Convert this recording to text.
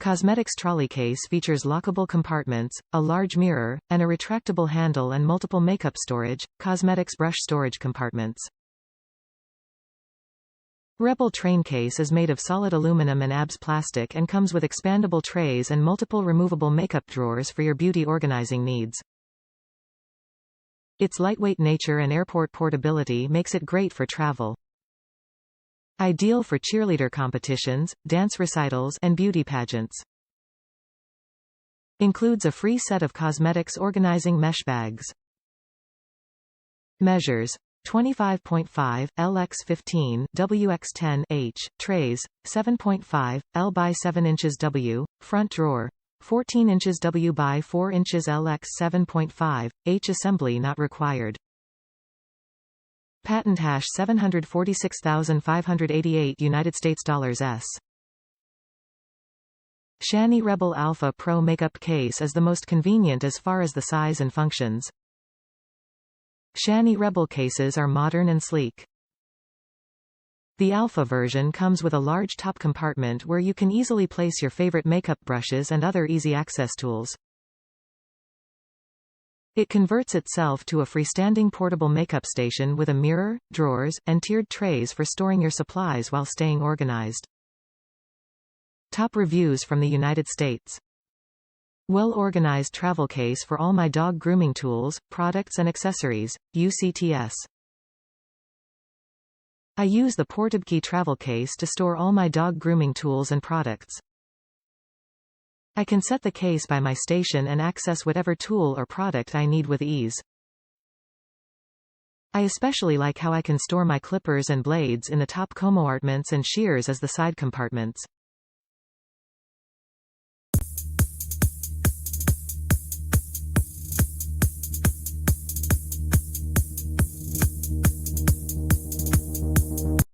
Cosmetics trolley case features lockable compartments, a large mirror, and a retractable handle and multiple makeup storage. Cosmetics brush storage compartments. Rebel train case is made of solid aluminum and ABS plastic and comes with expandable trays and multiple removable makeup drawers for your beauty organizing needs. Its lightweight nature and airport portability makes it great for travel. Ideal for cheerleader competitions, dance recitals, and beauty pageants. Includes a free set of cosmetics organizing mesh bags. Measures: 25.5 LX15 WX10 H trays, 7.5 L by 7 inches W front drawer, 14 inches W by 4 inches LX 7.5 H assembly not required. Patent #746,588 United States dollars S. SHANY Rebel Alpha Pro makeup case is the most convenient as far as the size and functions. SHANY Rebel cases are modern and sleek. The Alpha version comes with a large top compartment where you can easily place your favorite makeup brushes and other easy access tools. It converts itself to a freestanding portable makeup station with a mirror, drawers, and tiered trays for storing your supplies while staying organized. Top reviews from the United States. Well-organized travel case for all my dog grooming tools, products and accessories, UCTS. I use the portability travel case to store all my dog grooming tools and products. I can set the case by my station and access whatever tool or product I need with ease. I especially like how I can store my clippers and blades in the top compartments and shears as the side compartments.